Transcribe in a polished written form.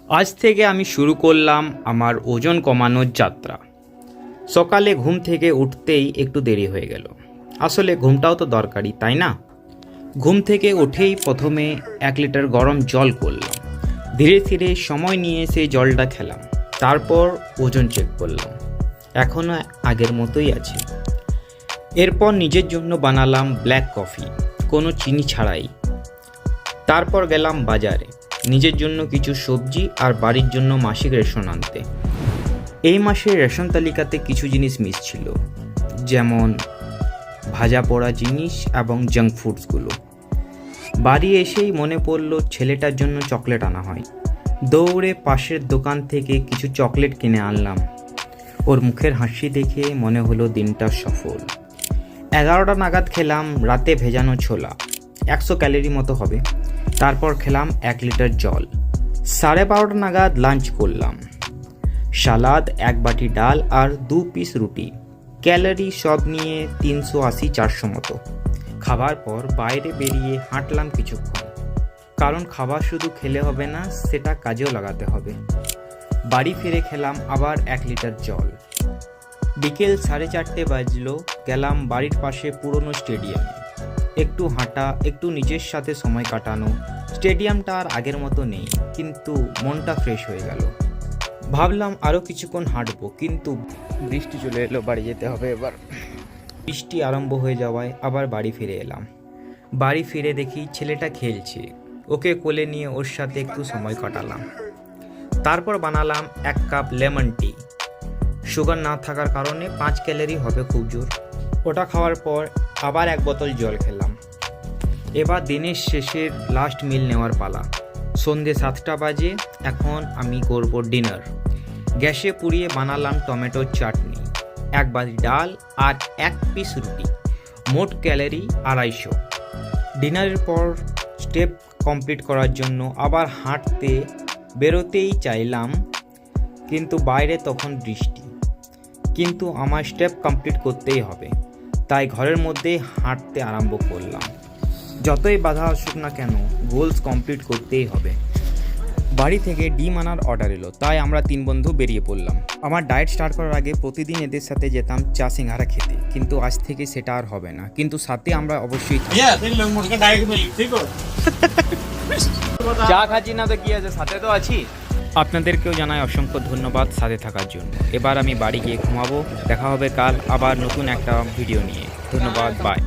আজ থেকে আমি শুরু করলাম আমার ওজন কমানোর যাত্রা। সকালে ঘুম থেকে উঠতেই একটু দেরি হয়ে গেল। আসলে ঘুমটাও তো দরকারি, তাই না? ঘুম থেকে উঠেই প্রথমে 1 লিটার গরম জল করলাম। ধীরে ধীরে সময় নিয়ে সেই জলটা খেলাম। তারপর ওজন চেক করলাম, এখনও আগের মতোই আছে। এরপর নিজের জন্য বানালাম ব্ল্যাক কফি, কোনো চিনি ছাড়াই। তারপর গেলাম বাজারে নিজের জন্য কিছু সবজি আর বাড়ির জন্য মাসিক রেশন আনতে। এই মাসের রেশন তালিকাতে কিছু জিনিস মিস ছিল, যেমন ভাজা পোড়া জিনিস এবং জাঙ্ক ফুডসগুলো। বাড়ি এসেই মনে পড়লো ছেলেটার জন্য চকলেট আনা হয়। দৌড়ে পাশের দোকান থেকে কিছু চকলেট কিনে আনলাম। ওর মুখের হাসি দেখে মনে হলো দিনটা সফল। 11টা নাগাদ খেলাম রাতে ভেজানো ছোলা, 100 ক্যালোরি মতো হবে। তারপর খেলাম 1 লিটার জল। 12:30 নাগাদ লাঞ্চ করলাম, সালাদ, 1 বাটি ডাল আর 2 পিস রুটি। ক্যালোরি সব নিয়ে 380-400 মতো। খাবার পর বাইরে বেরিয়ে হাঁটলাম কিছুক্ষণ, কারণ খাবার শুধু খেলে হবে না, সেটা কাজেও লাগাতে হবে। বাড়ি ফিরে খেলাম আবার 1 লিটার জল। বিকেল 4:30 বাজলো, গেলাম বাড়ির পাশে পুরনো স্টেডিয়ামে। একটু হাঁটা, একটু নিজের সাথে সময় কাটানো। স্টেডিয়ামটা আর আগের মতো নেই, কিন্তু মনটা ফ্রেশ হয়ে গেল। ভাবলাম আরও কিছুক্ষণ হাঁটবো, কিন্তু বৃষ্টি চলে এলো, বাড়ি যেতে হবে এবার। বৃষ্টি আরম্ভ হয়ে যাওয়ায় আবার বাড়ি ফিরে এলাম। বাড়ি ফিরে দেখি ছেলেটা খেলছে, ওকে কোলে নিয়ে ওর সাথে একটু সময় কাটালাম। তারপর বানালাম 1 কাপ লেমন টি। সুগার না থাকার কারণে 5 ক্যালোরি হবে খুব জোর। ওটা খাওয়ার পর আবার 1 বোতল জল খেলাম। এবার দিনের শেষের লাস্ট মিল নেওয়ার পালা। সন্ধে 7টা বাজে, এখন আমি করব ডিনার। গ্যাসে পুড়িয়ে বানালাম টমেটোর চাটনি, 1 বাটি ডাল আর 1 পিস রুটি। মোট ক্যালোরি 250। ডিনারের পর স্টেপ কমপ্লিট করার জন্য আবার হাঁটতে বেরোতেই চাইলাম, কিন্তু বাইরে তখন বৃষ্টি। কিন্তু আমার স্টেপ কমপ্লিট করতেই হবে, তাই ঘরের মধ্যেই হাঁটতে আরম্ভ করলাম। যতই বাধা আসুক না কেন, গোলস কমপ্লিট করতেই হবে। বাড়ি থেকে ডিম আনার অর্ডার এলো, তাই আমরা 3 বন্ধু বেরিয়ে পড়লাম। আমার ডায়েট স্টার্ট করার আগে প্রতিদিন এদের সাথে যেতাম চা সিঙ্গারা খেতে, কিন্তু আজ থেকে সেটা আর হবে না। কিন্তু সাথে আমরা অবশ্যই চা খাচ্ছি না তো কি আছে, সাথে তো আছি। আপনাদেরকেও জানাই অসংখ্য ধন্যবাদ সাথে থাকার জন্য। এবার আমি বাড়ি গিয়ে ঘুমাবো। দেখা হবে কাল আবার নতুন একটা ভিডিও নিয়ে। ধন্যবাদ, বাই।